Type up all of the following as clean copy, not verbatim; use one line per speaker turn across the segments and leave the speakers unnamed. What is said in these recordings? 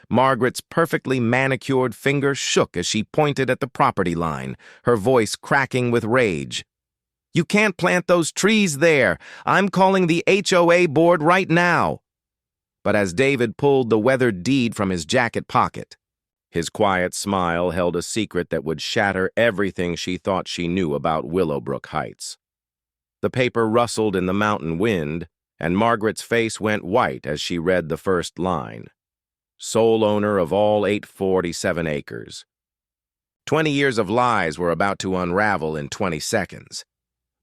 Margaret's perfectly manicured fingers shook as she pointed at the property line, her voice cracking with rage. "You can't plant those trees there! I'm calling the HOA board right now!" But as David pulled the weathered deed from his jacket pocket, his quiet smile held a secret that would shatter everything she thought she knew about Willowbrook Heights. The paper rustled in the mountain wind, and Margaret's face went white as she read the first line. Sole owner of all 847 acres. 20 years of lies were about to unravel in 20 seconds.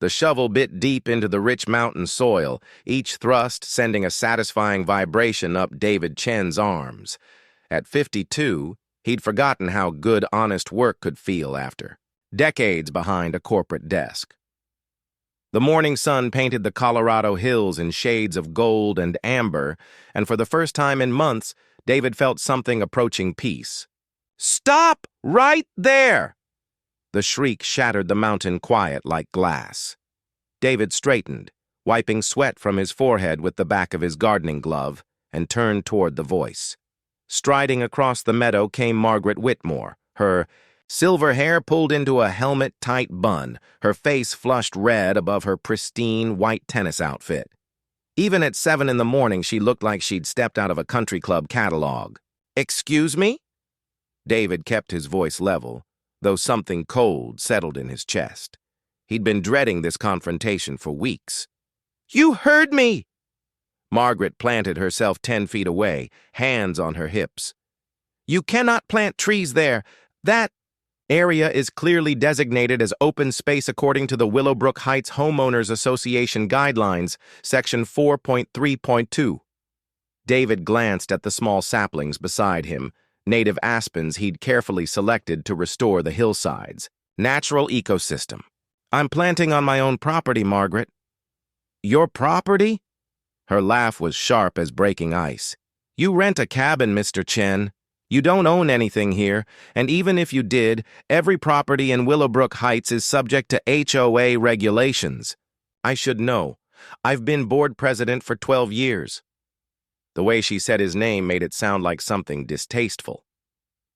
The shovel bit deep into the rich mountain soil, each thrust sending a satisfying vibration up David Chen's arms. At 52, he'd forgotten how good honest work could feel after decades behind a corporate desk. The morning sun painted the Colorado hills in shades of gold and amber, and for the first time in months, David felt something approaching peace. "Stop right there!" The shriek shattered the mountain quiet like glass. David straightened, wiping sweat from his forehead with the back of his gardening glove, and turned toward the voice. Striding across the meadow came Margaret Whitmore, her silver hair pulled into a helmet-tight bun, her face flushed red above her pristine white tennis outfit. Even at 7 in the morning, she looked like she'd stepped out of a country club catalog. "Excuse me?" David kept his voice level, though something cold settled in his chest. He'd been dreading this confrontation for weeks. "You heard me!" Margaret planted herself 10 feet away, hands on her hips. "You cannot plant trees there. That area is clearly designated as open space according to the Willowbrook Heights Homeowners Association Guidelines, Section 4.3.2. David glanced at the small saplings beside him, native aspens he'd carefully selected to restore the hillsides. Natural ecosystem. "I'm planting on my own property, Margaret." "Your property?" Her laugh was sharp as breaking ice. "You rent a cabin, Mr. Chen. You don't own anything here, and even if you did, every property in Willowbrook Heights is subject to HOA regulations. I should know. I've been board president for 12 years. The way she said his name made it sound like something distasteful.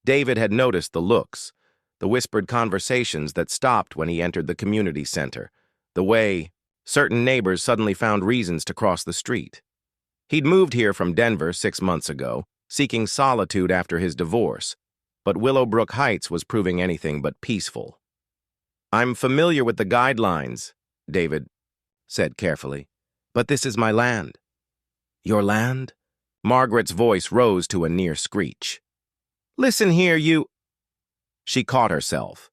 David had noticed the looks, the whispered conversations that stopped when he entered the community center, the way certain neighbors suddenly found reasons to cross the street. He'd moved here from Denver 6 months ago, seeking solitude after his divorce, but Willowbrook Heights was proving anything but peaceful. "I'm familiar with the guidelines," David said carefully, "but this is my land." "Your land?" Margaret's voice rose to a near screech. "Listen here, you—" She caught herself,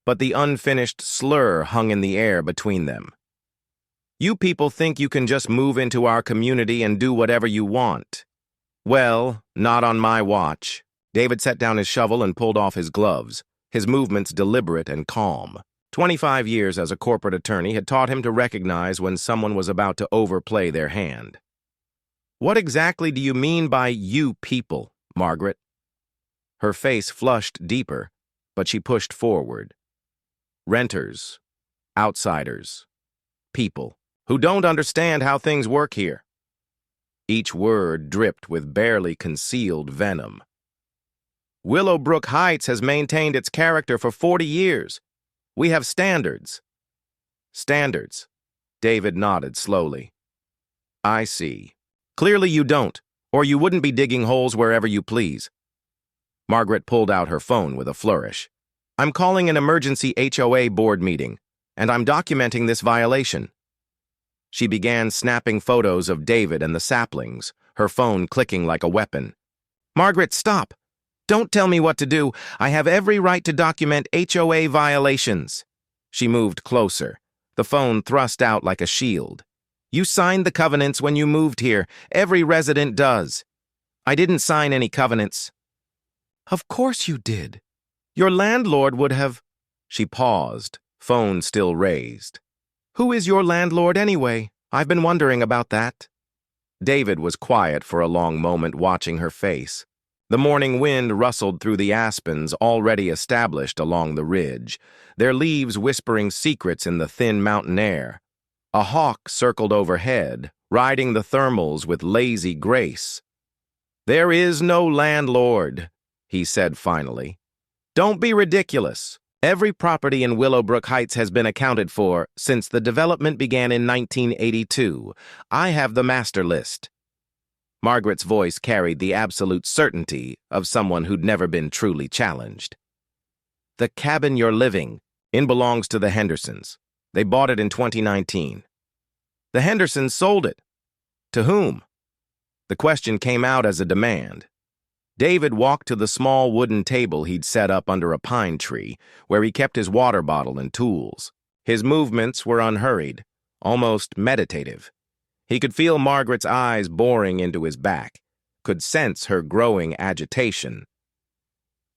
but the unfinished slur hung in the air between them. "You people think you can just move into our community and do whatever you want. Well, not on my watch." David set down his shovel and pulled off his gloves, his movements deliberate and calm. 25 years as a corporate attorney had taught him to recognize when someone was about to overplay their hand. "What exactly do you mean by you people, Margaret?" Her face flushed deeper, but she pushed forward. "Renters, outsiders, people who don't understand how things work here." Each word dripped with barely concealed venom. "Willowbrook Heights has maintained its character for 40 years. We have standards." "Standards?" David nodded slowly. "I see. Clearly you don't, or you wouldn't be digging holes wherever you please." Margaret pulled out her phone with a flourish. "I'm calling an emergency HOA board meeting, and I'm documenting this violation." She began snapping photos of David and the saplings, her phone clicking like a weapon. "Margaret, stop! Don't tell me what to do. I have every right to document HOA violations." She moved closer, the phone thrust out like a shield. "You signed the covenants when you moved here. Every resident does." "I didn't sign any covenants." "Of course you did. Your landlord would have—" She paused, phone still raised. "Who is your landlord anyway? I've been wondering about that." David was quiet for a long moment, watching her face. The morning wind rustled through the aspens already established along the ridge, their leaves whispering secrets in the thin mountain air. A hawk circled overhead, riding the thermals with lazy grace. "There is no landlord," he said finally. "Don't be ridiculous. Every property in Willowbrook Heights has been accounted for since the development began in 1982. I have the master list." Margaret's voice carried the absolute certainty of someone who'd never been truly challenged. "The cabin you're living in belongs to the Hendersons. They bought it in 2019. The Hendersons sold it. To whom?" The question came out as a demand. David walked to the small wooden table he'd set up under a pine tree, where he kept his water bottle and tools. His movements were unhurried, almost meditative. He could feel Margaret's eyes boring into his back, could sense her growing agitation.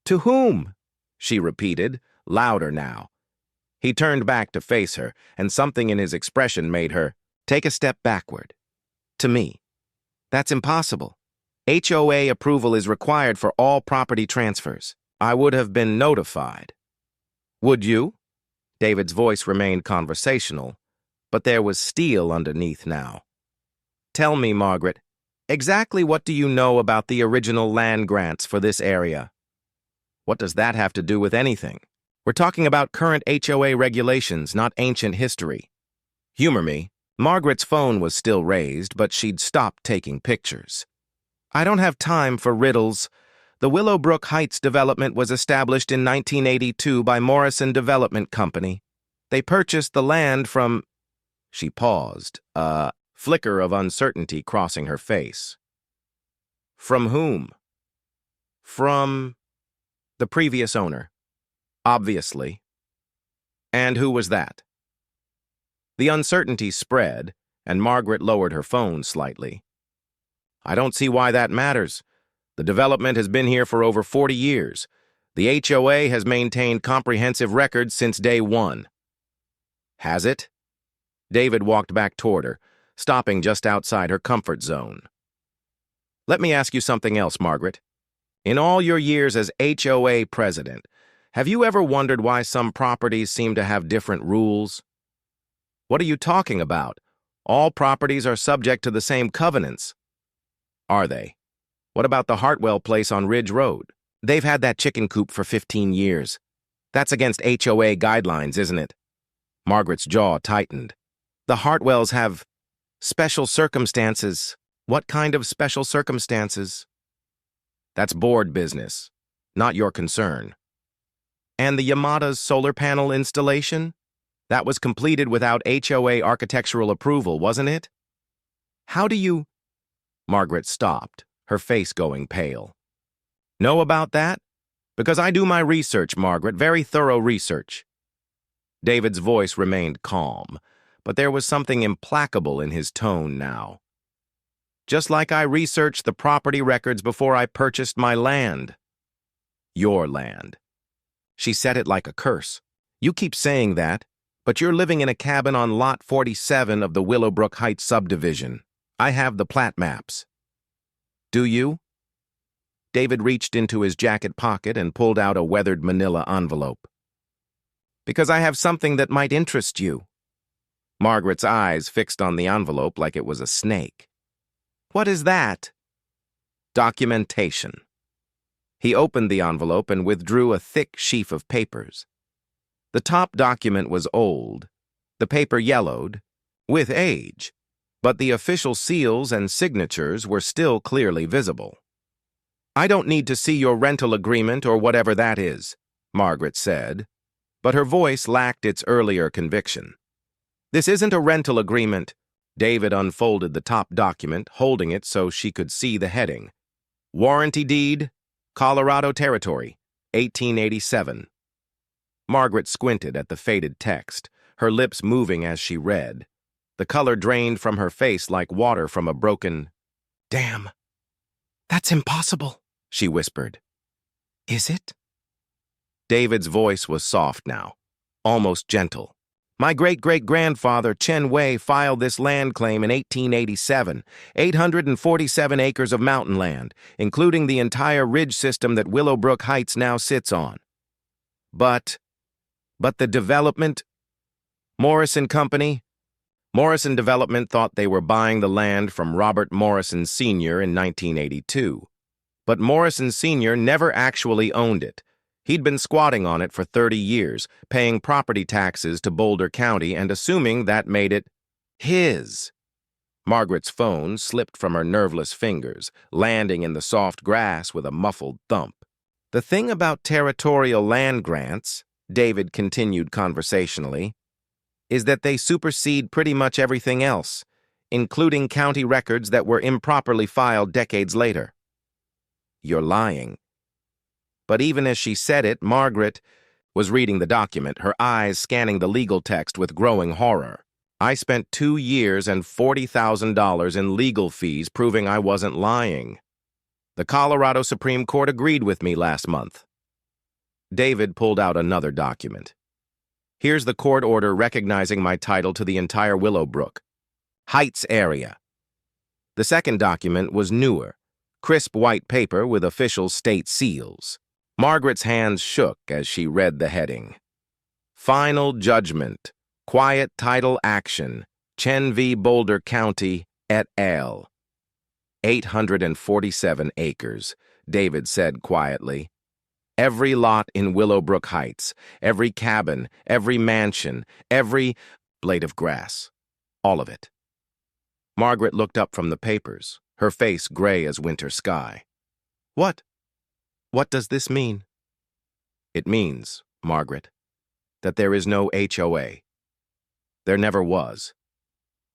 "To whom?" she repeated, louder now. He turned back to face her, and something in his expression made her take a step backward. "To me. That's impossible. HOA approval is required for all property transfers. I would have been notified." "Would you?" David's voice remained conversational, but there was steel underneath now. "Tell me, Margaret, exactly what do you know about the original land grants for this area?" "What does that have to do with anything? We're talking about current HOA regulations, not ancient history." "Humor me." Margaret's phone was still raised, but she'd stopped taking pictures. "I don't have time for riddles. The Willowbrook Heights development was established in 1982 by Morrison Development Company. They purchased the land from—" She paused, a flicker of uncertainty crossing her face. "From whom?" "From the previous owner, obviously." "And who was that?" The uncertainty spread, and Margaret lowered her phone slightly. "I don't see why that matters. The development has been here for over 40 years. The HOA has maintained comprehensive records since day one." "Has it?" David walked back toward her, stopping just outside her comfort zone. "Let me ask you something else, Margaret. In all your years as HOA president, have you ever wondered why some properties seem to have different rules?" "What are you talking about? All properties are subject to the same covenants." "Are they? What about the Hartwell place on Ridge Road?" "They've had that chicken coop for 15 years. That's against HOA guidelines, isn't it?" Margaret's jaw tightened. "The Hartwells have special circumstances." "What kind of special circumstances?" "That's board business, not your concern." "And the Yamada's solar panel installation? That was completed without HOA architectural approval, wasn't it?" "How do you—" Margaret stopped, her face going pale. "Know about that? Because I do my research, Margaret, very thorough research." David's voice remained calm, but there was something implacable in his tone now. "Just like I researched the property records before I purchased my land." "Your land." She said it like a curse. "You keep saying that, but you're living in a cabin on Lot 47 of the Willowbrook Heights subdivision. I have the plat maps." "Do you?" David reached into his jacket pocket and pulled out a weathered manila envelope. "Because I have something that might interest you." Margaret's eyes fixed on the envelope like it was a snake. "What is that?" "Documentation." He opened the envelope and withdrew a thick sheaf of papers. The top document was old, the paper yellowed, with age, but the official seals and signatures were still clearly visible. "I don't need to see your rental agreement or whatever that is," Margaret said, but her voice lacked its earlier conviction. "This isn't a rental agreement." David unfolded the top document, holding it so she could see the heading. "Warranty deed, Colorado Territory, 1887. Margaret squinted at the faded text, her lips moving as she read. The color drained from her face like water from a broken— "Damn, that's impossible," she whispered. "Is it?" David's voice was soft now, almost gentle. "My great-great-grandfather, Chen Wei, filed this land claim in 1887, 847 acres of mountain land, including the entire ridge system that Willowbrook Heights now sits on. But the development— Morrison Company— Morrison Development thought they were buying the land from Robert Morrison Sr. in 1982. But Morrison Sr. never actually owned it. He'd been squatting on it for 30 years, paying property taxes to Boulder County and assuming that made it his. Margaret's phone slipped from her nerveless fingers, landing in the soft grass with a muffled thump. The thing about territorial land grants, David continued conversationally, is that they supersede pretty much everything else, including county records that were improperly filed decades later. You're lying. But even as she said it, Margaret was reading the document, her eyes scanning the legal text with growing horror. I spent 2 years and $40,000 in legal fees proving I wasn't lying. The Colorado Supreme Court agreed with me last month. David pulled out another document. Here's the court order recognizing my title to the entire Willowbrook Heights area. The second document was newer, crisp white paper with official state seals. Margaret's hands shook as she read the heading. Final Judgment. Quiet Title Action, Chen v. Boulder County, et al. 847 acres, David said quietly. Every lot in Willowbrook Heights, every cabin, every mansion, every blade of grass. All of it. Margaret looked up from the papers, her face gray as winter sky. What? What does this mean? It means, Margaret, that there is no HOA. There never was.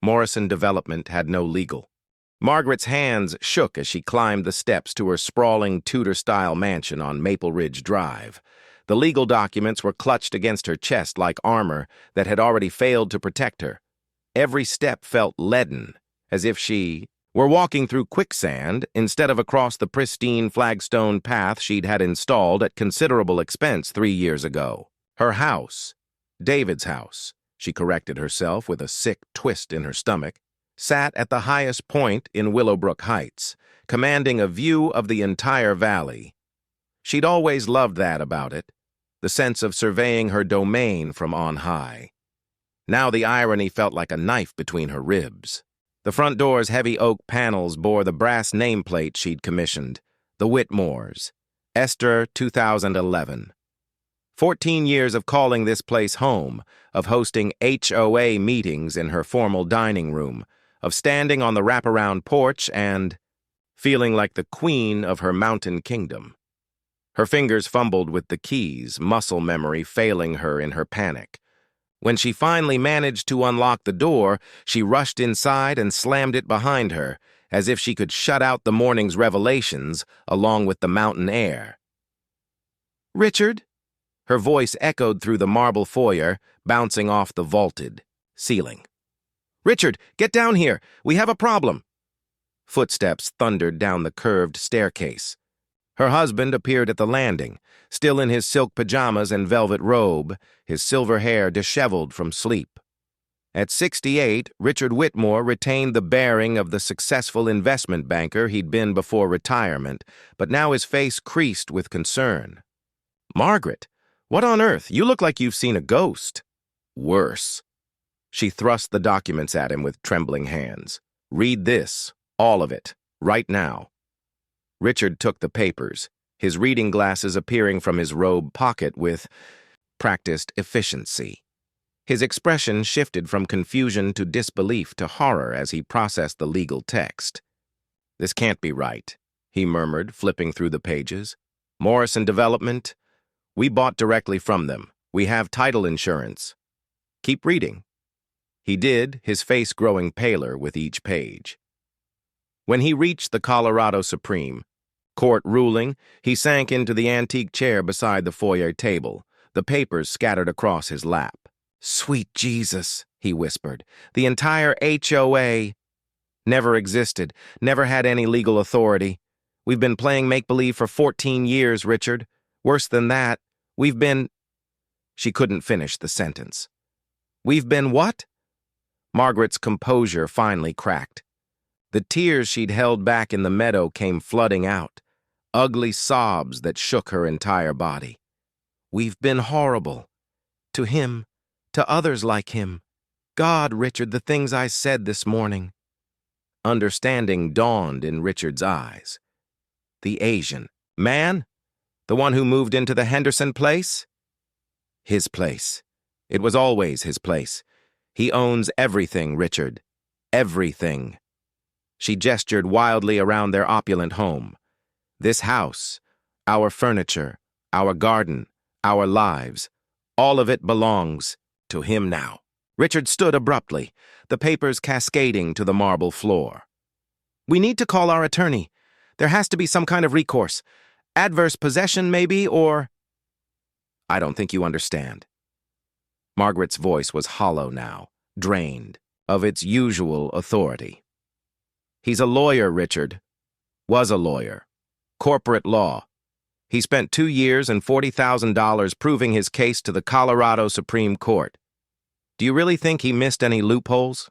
Morrison Development had no legal. Margaret's hands shook as she climbed the steps to her sprawling Tudor-style mansion on Maple Ridge Drive. The legal documents were clutched against her chest like armor that had already failed to protect her. Every step felt leaden, as if she were walking through quicksand instead of across the pristine flagstone path she'd had installed at considerable expense 3 years ago. Her house, David's house, she corrected herself with a sick twist in her stomach, sat at the highest point in Willowbrook Heights, commanding a view of the entire valley. She'd always loved that about it, the sense of surveying her domain from on high. Now the irony felt like a knife between her ribs. The front door's heavy oak panels bore the brass nameplate she'd commissioned, the Whitmores, Esther 2011. 14 years of calling this place home, of hosting HOA meetings in her formal dining room, of standing on the wraparound porch and feeling like the queen of her mountain kingdom. Her fingers fumbled with the keys, muscle memory failing her in her panic. When she finally managed to unlock the door, she rushed inside and slammed it behind her, as if she could shut out the morning's revelations along with the mountain air. "Richard?" Her voice echoed through the marble foyer, bouncing off the vaulted ceiling. "Richard, get down here! We have a problem!" Footsteps thundered down the curved staircase. Her husband appeared at the landing, still in his silk pajamas and velvet robe, his silver hair disheveled from sleep. At 68, Richard Whitmore retained the bearing of the successful investment banker he'd been before retirement, but now his face creased with concern. "Margaret, what on earth? You look like you've seen a ghost." "Worse." She thrust the documents at him with trembling hands. "Read this, all of it, right now." Richard took the papers, his reading glasses appearing from his robe pocket with practiced efficiency. His expression shifted from confusion to disbelief to horror as he processed the legal text. "This can't be right," he murmured, flipping through the pages. "Morrison Development? We bought directly from them. We have title insurance. Keep reading." He did, his face growing paler with each page. When he reached the Colorado Supreme Court ruling, he sank into the antique chair beside the foyer table, the papers scattered across his lap. "Sweet Jesus," he whispered, "the entire HOA never existed, never had any legal authority. We've been playing make-believe for 14 years, Richard. Worse than that, we've been—" She couldn't finish the sentence. "We've been what?" Margaret's composure finally cracked. The tears she'd held back in the meadow came flooding out, ugly sobs that shook her entire body. "We've been horrible. To him, to others like him. God, Richard, the things I said this morning." Understanding dawned in Richard's eyes. The Asian. Man? The one who moved into the Henderson place? His place. It was always his place. He owns everything, Richard. Everything. She gestured wildly around their opulent home. This house, our furniture, our garden, our lives, all of it belongs to him now. Richard stood abruptly, the papers cascading to the marble floor. We need to call our attorney. There has to be some kind of recourse. Adverse possession, maybe, or... I don't think you understand. Margaret's voice was hollow now, drained of its usual authority. He's a lawyer, Richard. Was a lawyer. Corporate law. He spent 2 years and $40,000 proving his case to the Colorado Supreme Court. Do you really think he missed any loopholes?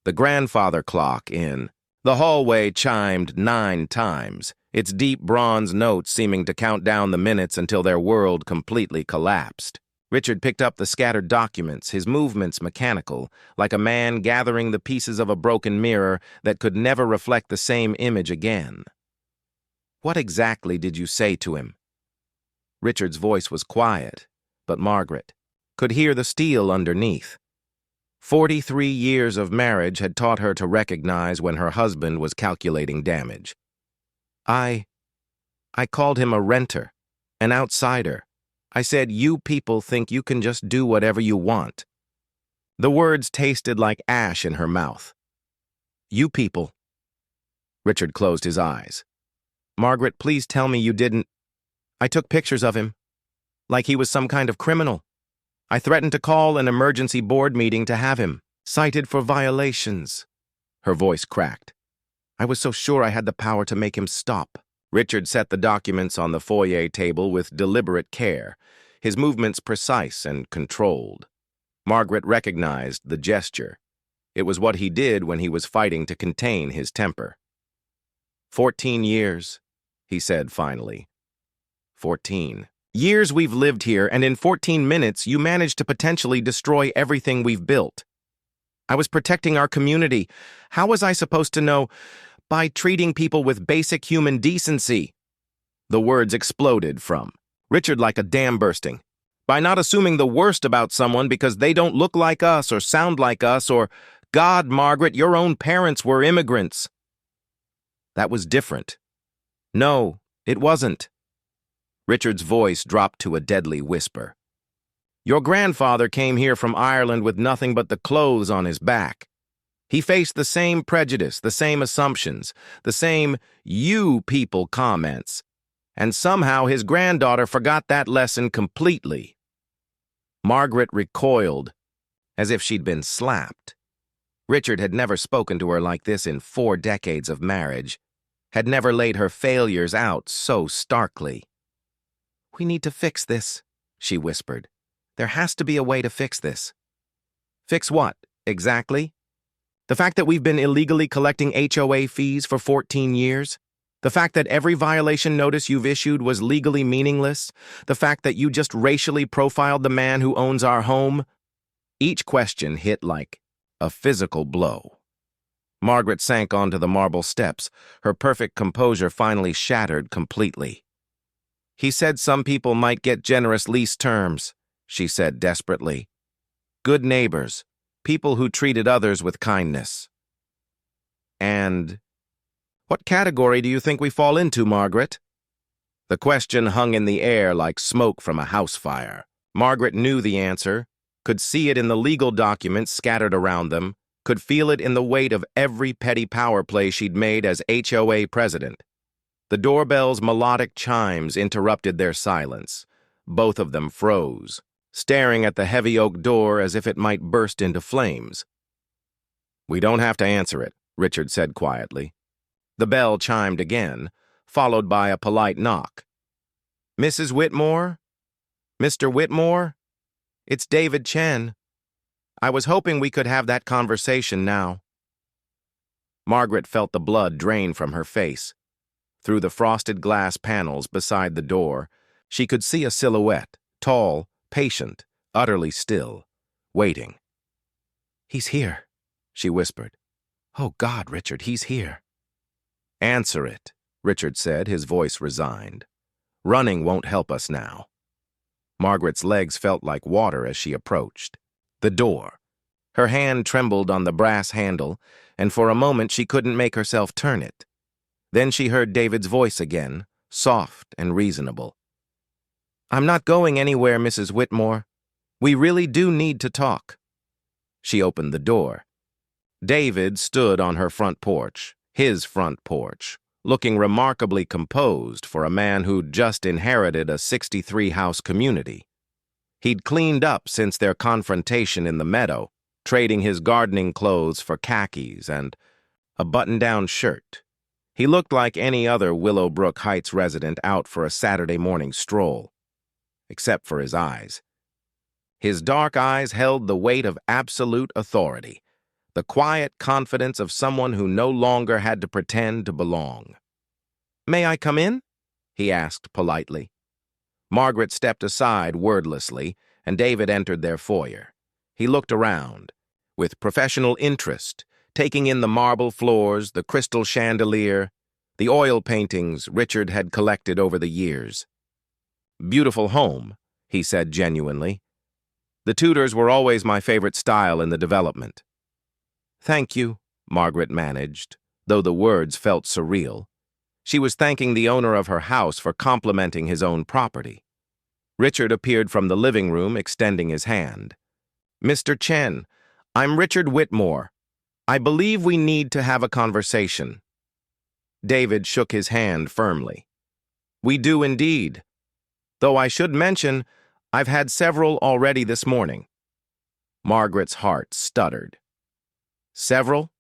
The grandfather clock in the hallway chimed 9 times, its deep bronze notes seeming to count down the minutes until their world completely collapsed. Richard picked up the scattered documents, his movements mechanical, like a man gathering the pieces of a broken mirror that could never reflect the same image again. What exactly did you say to him? Richard's voice was quiet, but Margaret could hear the steel underneath. 43 years of marriage had taught her to recognize when her husband was calculating damage. I called him a renter, an outsider. I said, you people think you can just do whatever you want. The words tasted like ash in her mouth. You people. Richard closed his eyes. Margaret, please tell me you didn't. I took pictures of him, like he was some kind of criminal. I threatened to call an emergency board meeting to have him cited for violations. Her voice cracked. I was so sure I had the power to make him stop. Richard set the documents on the foyer table with deliberate care, his movements precise and controlled. Margaret recognized the gesture. It was what he did when he was fighting to contain his temper. 14 years, he said finally. 14. Years we've lived here, and in 14 minutes you managed to potentially destroy everything we've built. I was protecting our community. How was I supposed to know? By treating people with basic human decency. The words exploded from Richard like a dam bursting. By not assuming the worst about someone because they don't look like us or sound like us or, God, Margaret, your own parents were immigrants. That was different. No, it wasn't. Richard's voice dropped to a deadly whisper. Your grandfather came here from Ireland with nothing but the clothes on his back. He faced the same prejudice, the same assumptions, the same you people comments, and somehow his granddaughter forgot that lesson completely. Margaret recoiled, as if she'd been slapped. Richard had never spoken to her like this in 4 decades of marriage, had never laid her failures out so starkly. We need to fix this, she whispered. There has to be a way to fix this. Fix what, exactly? The fact that we've been illegally collecting HOA fees for 14 years? The fact that every violation notice you've issued was legally meaningless? The fact that you just racially profiled the man who owns our home? Each question hit like a physical blow. Margaret sank onto the marble steps, her perfect composure finally shattered completely. He said some people might get generous lease terms, she said desperately. Good neighbors, people who treated others with kindness. And what category do you think we fall into, Margaret? The question hung in the air like smoke from a house fire. Margaret knew the answer, could see it in the legal documents scattered around them, could feel it in the weight of every petty power play she'd made as HOA president. The doorbell's melodic chimes interrupted their silence. Both of them froze, staring at the heavy oak door as if it might burst into flames. We don't have to answer it, Richard said quietly. The bell chimed again, followed by a polite knock. Mrs. Whitmore? Mr. Whitmore? It's David Chen. I was hoping we could have that conversation now. Margaret felt the blood drain from her face. Through the frosted glass panels beside the door, she could see a silhouette, tall, patient, utterly still, waiting. He's here, she whispered. Oh God, Richard, he's here. Answer it, Richard said, his voice resigned. "Running won't help us now." Margaret's legs felt like water as she approached the door. Her hand trembled on the brass handle, and for a moment she couldn't make herself turn it. Then she heard David's voice again, soft and reasonable. "I'm not going anywhere, Mrs. Whitmore. We really do need to talk." She opened the door. David stood on her front porch, his front porch, looking remarkably composed for a man who'd just inherited a 63-house community. He'd cleaned up since their confrontation in the meadow, trading his gardening clothes for khakis and a button-down shirt. He looked like any other Willowbrook Heights resident out for a Saturday morning stroll, except for his eyes. His dark eyes held the weight of absolute authority, the quiet confidence of someone who no longer had to pretend to belong. "May I come in?" he asked politely. Margaret stepped aside wordlessly, and David entered their foyer. He looked around, with professional interest, taking in the marble floors, the crystal chandelier, the oil paintings Richard had collected over the years. "Beautiful home," he said genuinely. "The Tudors were always my favorite style in the development." "Thank you," Margaret managed, though the words felt surreal. She was thanking the owner of her house for complimenting his own property. Richard appeared from the living room, extending his hand. "Mr. Chen, I'm Richard Whitmore. I believe we need to have a conversation." David shook his hand firmly. "We do indeed. Though I should mention, I've had several already this morning." Margaret's heart stuttered. "Several?"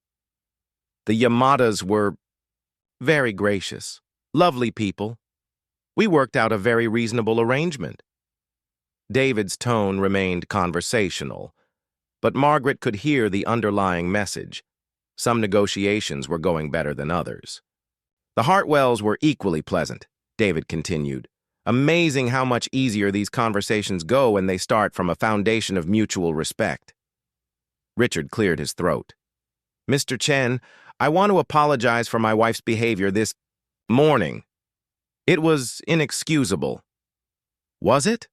"The Yamadas were very gracious, lovely people. We worked out a very reasonable arrangement." David's tone remained conversational, but Margaret could hear the underlying message. Some negotiations were going better than others. "The Hartwells were equally pleasant," David continued. "Amazing how much easier these conversations go when they start from a foundation of mutual respect." Richard cleared his throat. "Mr. Chen, I want to apologize for my wife's behavior this morning. It was inexcusable." "Was it?"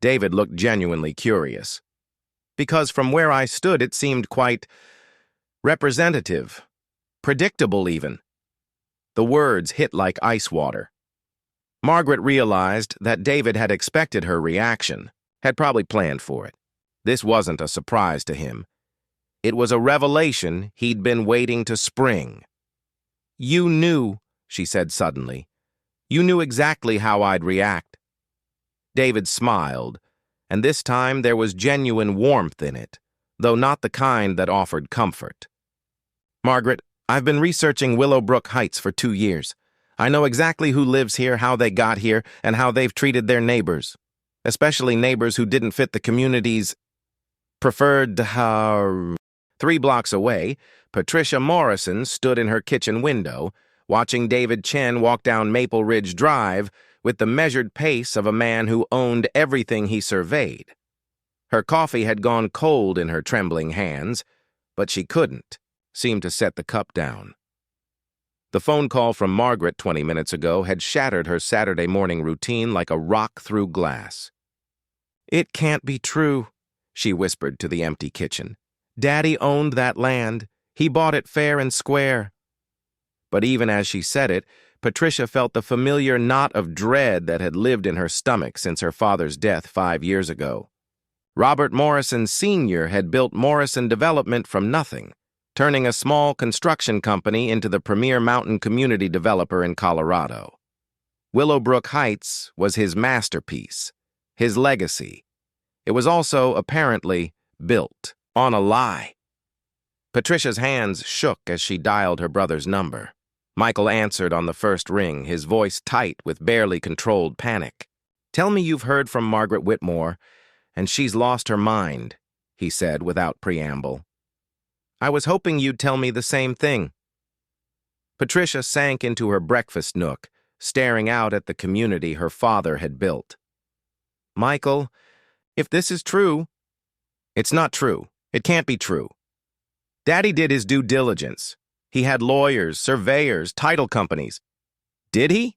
David looked genuinely curious. "Because from where I stood it seemed quite representative, predictable even." The words hit like ice water. Margaret realized that David had expected her reaction, had probably planned for it. This wasn't a surprise to him. It was a revelation he'd been waiting to spring. "You knew," she said suddenly. "You knew exactly how I'd react." David smiled, and this time there was genuine warmth in it, though not the kind that offered comfort. "Margaret, I've been researching Willowbrook Heights for 2 years. I know exactly who lives here, how they got here, and how they've treated their neighbors, especially neighbors who didn't fit the community's preferred 3 blocks away, Patricia Morrison stood in her kitchen window, watching David Chen walk down Maple Ridge Drive with the measured pace of a man who owned everything he surveyed. Her coffee had gone cold in her trembling hands, but she couldn't seem to set the cup down. The phone call from Margaret 20 minutes ago had shattered her Saturday morning routine like a rock through glass. "It can't be true," she whispered to the empty kitchen. "Daddy owned that land. He bought it fair and square." But even as she said it, Patricia felt the familiar knot of dread that had lived in her stomach since her father's death 5 years ago. Robert Morrison Sr. had built Morrison Development from nothing, turning a small construction company into the premier mountain community developer in Colorado. Willowbrook Heights was his masterpiece, his legacy. It was also, apparently, built on a lie. Patricia's hands shook as she dialed her brother's number. Michael answered on the first ring, his voice tight with barely controlled panic. "Tell me you've heard from Margaret Whitmore, and she's lost her mind," he said without preamble. "I was hoping you'd tell me the same thing." Patricia sank into her breakfast nook, staring out at the community her father had built. "Michael, if this is true—" "It's not true. It can't be true. Daddy did his due diligence. He had lawyers, surveyors, title companies. Did he?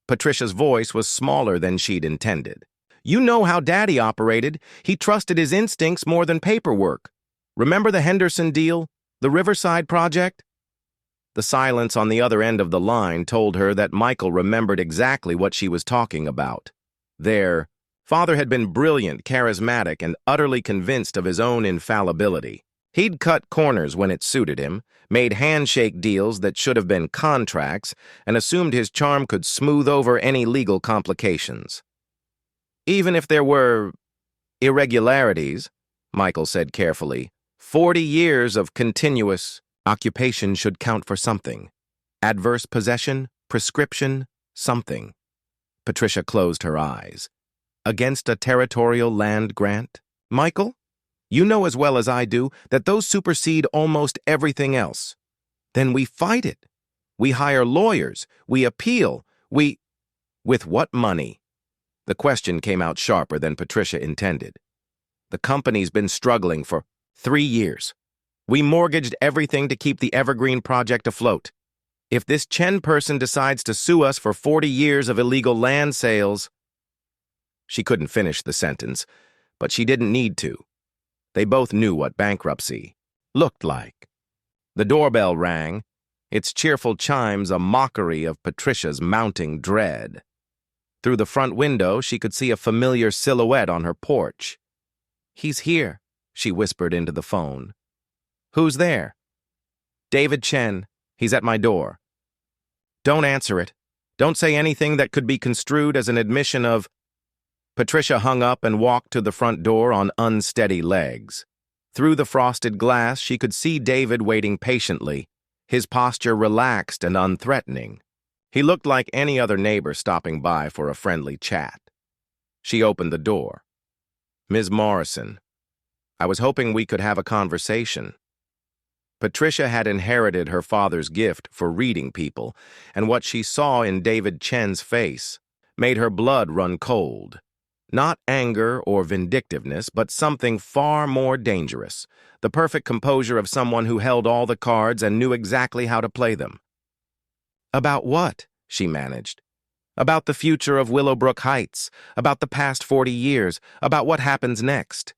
Patricia's voice was smaller than she'd intended. You know how Daddy operated. He trusted his instincts more than paperwork. Remember the Henderson deal? The Riverside project? The silence on the other end of the line told her that Michael remembered exactly what she was talking about. Their father had been brilliant, charismatic, and utterly convinced of his own infallibility. He'd cut corners when it suited him, made handshake deals that should have been contracts, and assumed his charm could smooth over any legal complications. Even if there were irregularities, Michael said carefully, 40 years of continuous occupation should count for something. Adverse possession, prescription, something. Patricia closed her eyes. Against a territorial land grant? Michael? You know as well as I do that those supersede almost everything else. Then we fight it. We hire lawyers. We appeal. With what money? The question came out sharper than Patricia intended. The company's been struggling for 3 years. We mortgaged everything to keep the Evergreen project afloat. If this Chen person decides to sue us for 40 years of illegal land sales... She couldn't finish the sentence, but she didn't need to. They both knew what bankruptcy looked like. The doorbell rang, its cheerful chimes a mockery of Patricia's mounting dread. Through the front window, she could see a familiar silhouette on her porch. He's here, she whispered into the phone. Who's there? David Chen. He's at my door. Don't answer it. Don't say anything that could be construed as an admission of... Patricia hung up and walked to the front door on unsteady legs. Through the frosted glass, she could see David waiting patiently, his posture relaxed and unthreatening. He looked like any other neighbor stopping by for a friendly chat. She opened the door. Ms. Morrison, I was hoping we could have a conversation. Patricia had inherited her father's gift for reading people, and what she saw in David Chen's face made her blood run cold. Not anger or vindictiveness, but something far more dangerous, the perfect composure of someone who held all the cards and knew exactly how to play them. About what? She managed. About the future of Willowbrook Heights, about the past 40 years, about what happens next.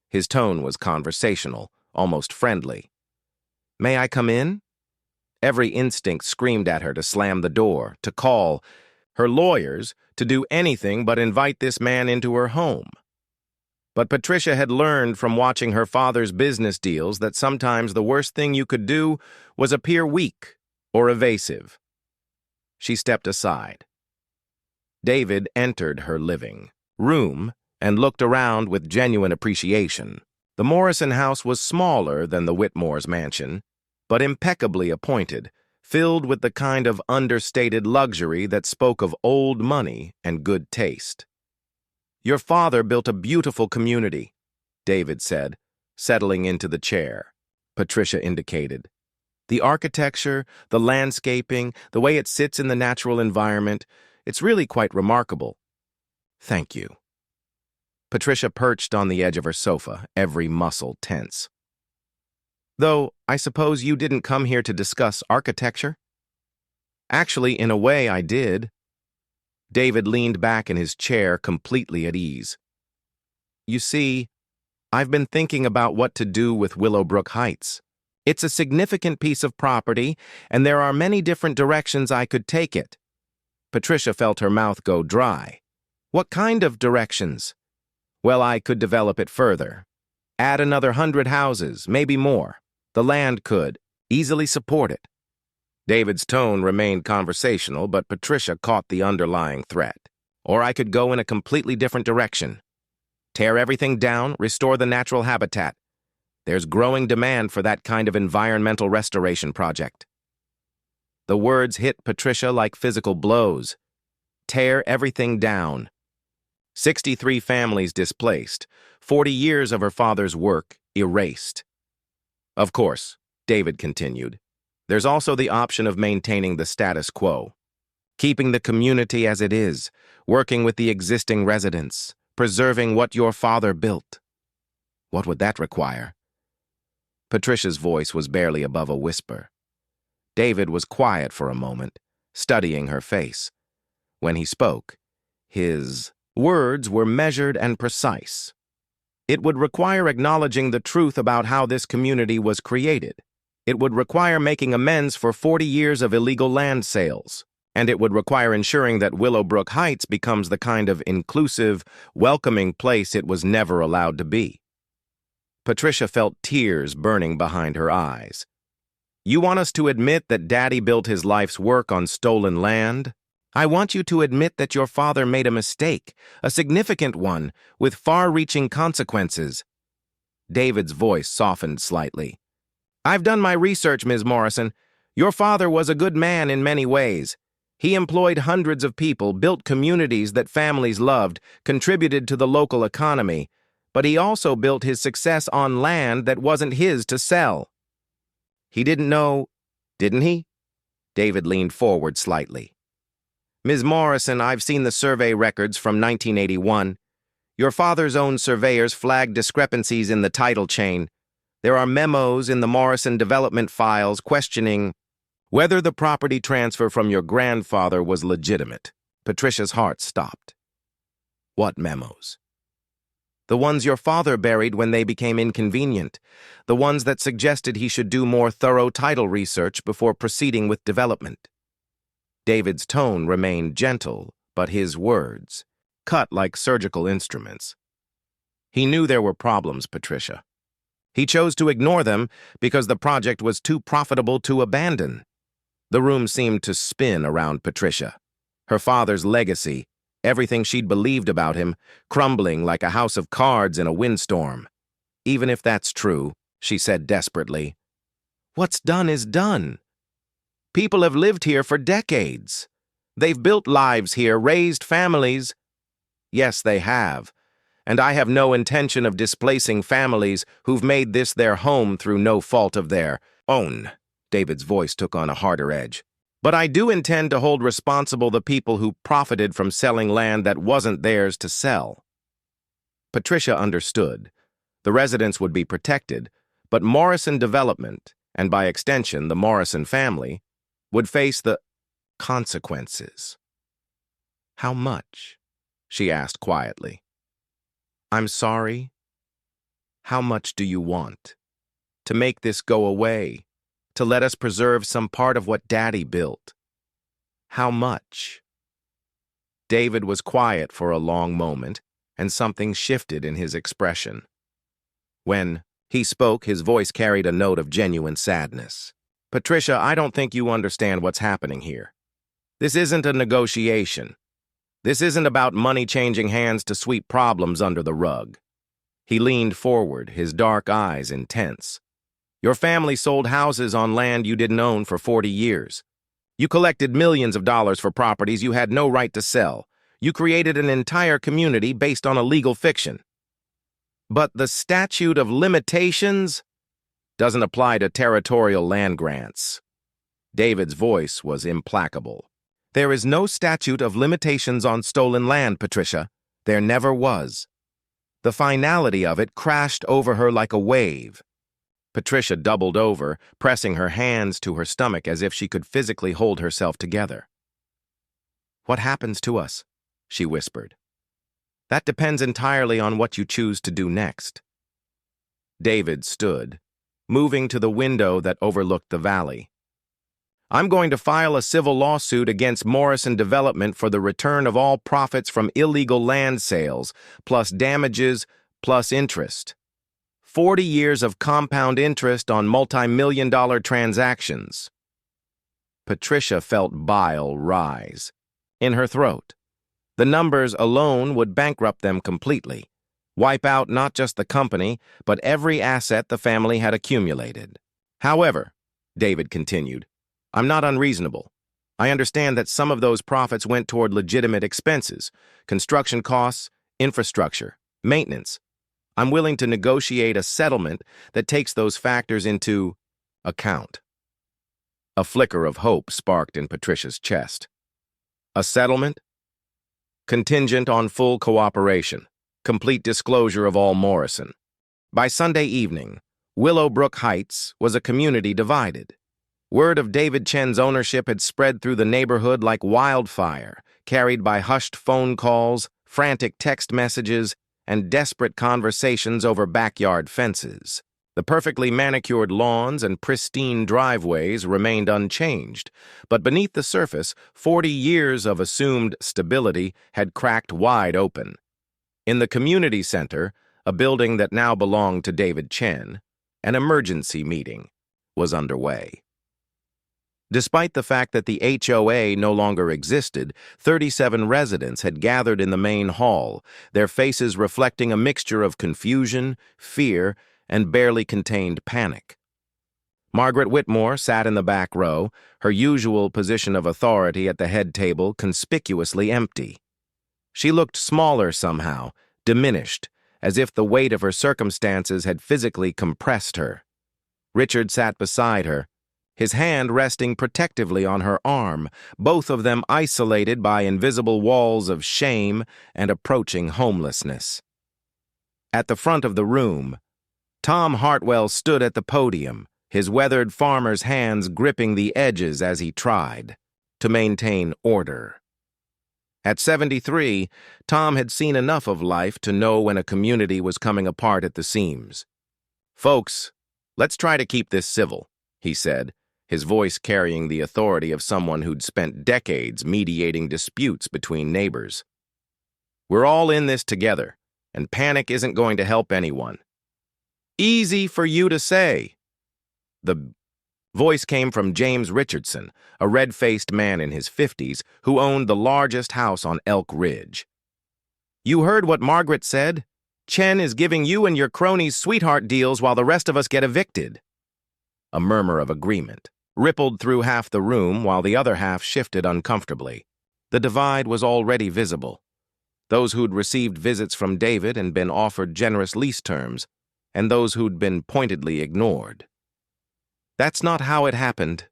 His tone was conversational, almost friendly. May I come in? Every instinct screamed at her to slam the door, to call her lawyers, to do anything but invite this man into her home. But Patricia had learned from watching her father's business deals that sometimes the worst thing you could do was appear weak or evasive. She stepped aside. David entered her living room and looked around with genuine appreciation. The Morrison house was smaller than the Whitmore's mansion, but impeccably appointed, filled with the kind of understated luxury that spoke of old money and good taste. Your father built a beautiful community, David said, settling into the chair. Patricia indicated. The architecture, the landscaping, the way it sits in the natural environment, it's really quite remarkable. Thank you. Patricia perched on the edge of her sofa, every muscle tense. Though, I suppose you didn't come here to discuss architecture? Actually, in a way, I did. David leaned back in his chair, completely at ease. You see, I've been thinking about what to do with Willowbrook Heights. It's a significant piece of property, and there are many different directions I could take it. Patricia felt her mouth go dry. What kind of directions? Well, I could develop it further. Add another 100 houses, maybe more. The land could easily support it. David's tone remained conversational, but Patricia caught the underlying threat. Or I could go in a completely different direction. Tear everything down, restore the natural habitat. There's growing demand for that kind of environmental restoration project. The words hit Patricia like physical blows. Tear everything down. 63 families displaced, 40 years of her father's work erased. Of course, David continued, there's also the option of maintaining the status quo, keeping the community as it is, working with the existing residents, preserving what your father built. What would that require? Patricia's voice was barely above a whisper. David was quiet for a moment, studying her face. When he spoke, his words were measured and precise. It would require acknowledging the truth about how this community was created. It would require making amends for 40 years of illegal land sales. And it would require ensuring that Willowbrook Heights becomes the kind of inclusive, welcoming place it was never allowed to be. Patricia felt tears burning behind her eyes. You want us to admit that Daddy built his life's work on stolen land? I want you to admit that your father made a mistake, a significant one, with far-reaching consequences. David's voice softened slightly. I've done my research, Ms. Morrison. Your father was a good man in many ways. He employed hundreds of people, built communities that families loved, contributed to the local economy, but he also built his success on land that wasn't his to sell. He didn't know, didn't he? David leaned forward slightly. Ms. Morrison, I've seen the survey records from 1981. Your father's own surveyors flagged discrepancies in the title chain. There are memos in the Morrison development files questioning whether the property transfer from your grandfather was legitimate. Patricia's heart stopped. What memos? The ones your father buried when they became inconvenient. The ones that suggested he should do more thorough title research before proceeding with development. David's tone remained gentle, but his words cut like surgical instruments. He knew there were problems, Patricia. He chose to ignore them because the project was too profitable to abandon. The room seemed to spin around Patricia. Her father's legacy, everything she'd believed about him, crumbling like a house of cards in a windstorm. Even if that's true, she said desperately, what's done is done. People have lived here for decades. They've built lives here, raised families. Yes, they have. And I have no intention of displacing families who've made this their home through no fault of their own. David's voice took on a harder edge. But I do intend to hold responsible the people who profited from selling land that wasn't theirs to sell. Patricia understood. The residents would be protected, but Morrison Development, and by extension the Morrison family, would face the consequences. How much? She asked quietly. I'm sorry. How much do you want? To make this go away? To let us preserve some part of what Daddy built? How much? David was quiet for a long moment, and something shifted in his expression. When he spoke, his voice carried a note of genuine sadness. Patricia, I don't think you understand what's happening here. This isn't a negotiation. This isn't about money changing hands to sweep problems under the rug. He leaned forward, his dark eyes intense. Your family sold houses on land you didn't own for 40 years. You collected millions of dollars for properties you had no right to sell. You created an entire community based on a legal fiction. But the statute of limitations doesn't apply to territorial land grants. David's voice was implacable. There is no statute of limitations on stolen land, Patricia. There never was. The finality of it crashed over her like a wave. Patricia doubled over, pressing her hands to her stomach as if she could physically hold herself together. What happens to us? She whispered. That depends entirely on what you choose to do next. David stood, moving to the window that overlooked the valley. I'm going to file a civil lawsuit against Morrison Development for the return of all profits from illegal land sales, plus damages, plus interest. 40 years of compound interest on multi-million-dollar transactions. Patricia felt bile rise in her throat. The numbers alone would bankrupt them completely, wipe out not just the company, but every asset the family had accumulated. However, David continued, I'm not unreasonable. I understand that some of those profits went toward legitimate expenses, construction costs, infrastructure, maintenance. I'm willing to negotiate a settlement that takes those factors into account. A flicker of hope sparked in Patricia's chest. A settlement? Contingent on full cooperation, complete disclosure of all Morrison. By Sunday evening, Willowbrook Heights was a community divided. Word of David Chen's ownership had spread through the neighborhood like wildfire, carried by hushed phone calls, frantic text messages, and desperate conversations over backyard fences. The perfectly manicured lawns and pristine driveways remained unchanged, but beneath the surface, 40 years of assumed stability had cracked wide open. In the community center, a building that now belonged to David Chen, an emergency meeting was underway. Despite the fact that the HOA no longer existed, 37 residents had gathered in the main hall, their faces reflecting a mixture of confusion, fear, and barely contained panic. Margaret Whitmore sat in the back row, her usual position of authority at the head table conspicuously empty. She looked smaller somehow, diminished, as if the weight of her circumstances had physically compressed her. Richard sat beside her, his hand resting protectively on her arm, both of them isolated by invisible walls of shame and approaching homelessness. At the front of the room, Tom Hartwell stood at the podium, his weathered farmer's hands gripping the edges as he tried to maintain order. At 73, Tom had seen enough of life to know when a community was coming apart at the seams. "Folks, let's try to keep this civil," he said, his voice carrying the authority of someone who'd spent decades mediating disputes between neighbors. "We're all in this together, and panic isn't going to help anyone." "Easy for you to say." The voice came from James Richardson, a red-faced man in his 50s who owned the largest house on Elk Ridge. "You heard what Margaret said? Chen is giving you and your cronies sweetheart deals while the rest of us get evicted." A murmur of agreement rippled through half the room while the other half shifted uncomfortably. The divide was already visible. Those who'd received visits from David and been offered generous lease terms, and those who'd been pointedly ignored. "That's not how it happened,"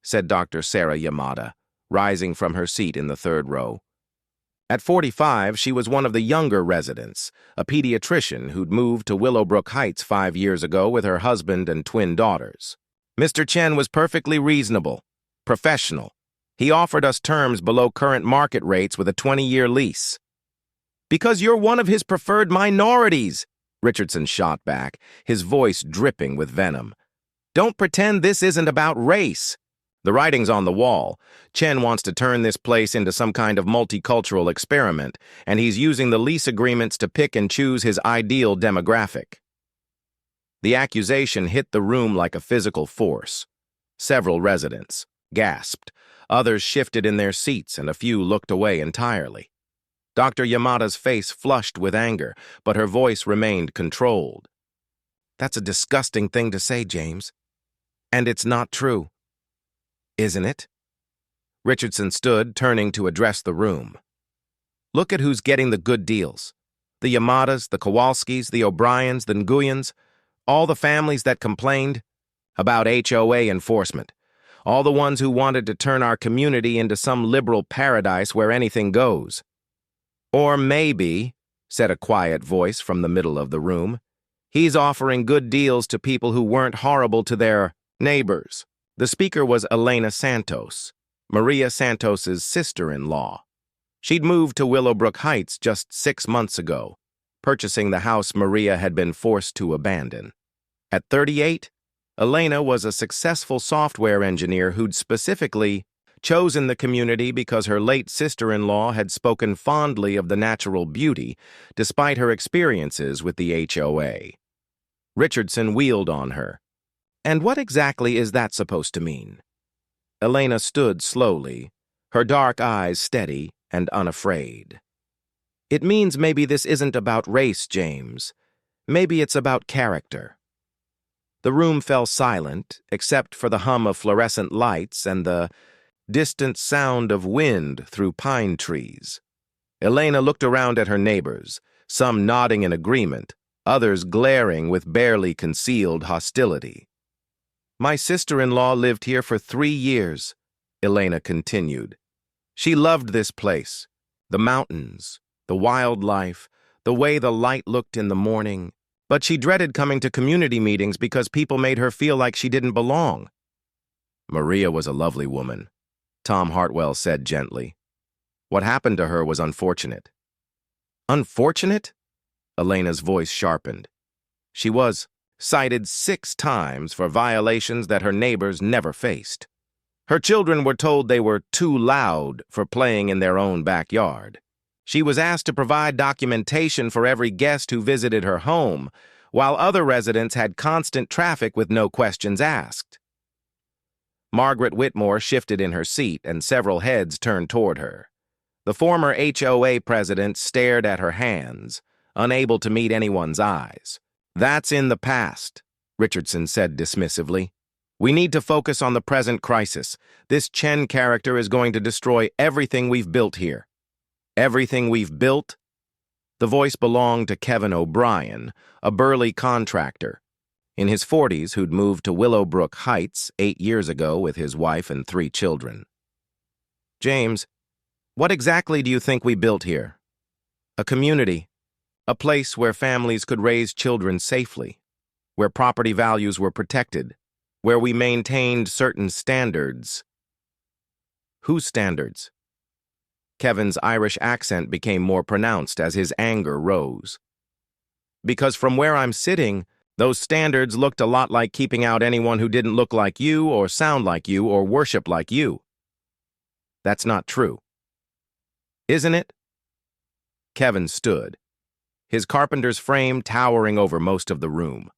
said Dr. Sarah Yamada, rising from her seat in the third row. At 45, she was one of the younger residents, a pediatrician who'd moved to Willowbrook Heights 5 years ago with her husband and twin daughters. "Mr. Chen was perfectly reasonable, professional. He offered us terms below current market rates with a 20-year lease." "Because you're one of his preferred minorities," Richardson shot back, his voice dripping with venom. "Don't pretend this isn't about race. The writing's on the wall. Chen wants to turn this place into some kind of multicultural experiment, and he's using the lease agreements to pick and choose his ideal demographic." The accusation hit the room like a physical force. Several residents gasped, others shifted in their seats, and a few looked away entirely. Dr. Yamada's face flushed with anger, but her voice remained controlled. "That's a disgusting thing to say, James. And it's not true. Isn't it?" Richardson stood, turning to address the room. "Look at who's getting the good deals. The Yamadas, the Kowalskis, the O'Briens, the Nguyens, all the families that complained about HOA enforcement, all the ones who wanted to turn our community into some liberal paradise where anything goes. Or maybe," said a quiet voice from the middle of the room, "he's offering good deals to people who weren't horrible to their neighbors." The speaker was Elena Santos, Maria Santos's sister-in-law. She'd moved to Willowbrook Heights just 6 months ago, purchasing the house Maria had been forced to abandon. At 38, Elena was a successful software engineer who'd specifically chosen the community because her late sister-in-law had spoken fondly of the natural beauty, despite her experiences with the HOA. Richardson wheeled on her. "And what exactly is that supposed to mean?" Elena stood slowly, her dark eyes steady and unafraid. "It means maybe this isn't about race, James. Maybe it's about character." The room fell silent, except for the hum of fluorescent lights and the distant sound of wind through pine trees. Elena looked around at her neighbors, some nodding in agreement, others glaring with barely concealed hostility. "My sister-in-law lived here for 3 years," Elena continued. "She loved this place, the mountains, the wildlife, the way the light looked in the morning, but she dreaded coming to community meetings because people made her feel like she didn't belong." Maria was a lovely woman, Tom Hartwell said gently. What happened to her was unfortunate. Unfortunate? Elena's voice sharpened. She was cited 6 times for violations that her neighbors never faced. Her children were told they were too loud for playing in their own backyard. She was asked to provide documentation for every guest who visited her home, while other residents had constant traffic with no questions asked. Margaret Whitmore shifted in her seat, and several heads turned toward her. The former HOA president stared at her hands, unable to meet anyone's eyes. "That's in the past," Richardson said dismissively. "We need to focus on the present crisis. This Chen character is going to destroy everything we've built here." "Everything we've built?" The voice belonged to Kevin O'Brien, a burly contractor in his 40s who'd moved to Willowbrook Heights 8 years ago with his wife and 3 children. "James, what exactly do you think we built here?" "A community. A place where families could raise children safely, where property values were protected, where we maintained certain standards." "Whose standards?" Kevin's Irish accent became more pronounced as his anger rose. "Because from where I'm sitting, those standards looked a lot like keeping out anyone who didn't look like you or sound like you or worship like you." "That's not true." "Isn't it?" Kevin stood, his carpenter's frame towering over most of the room.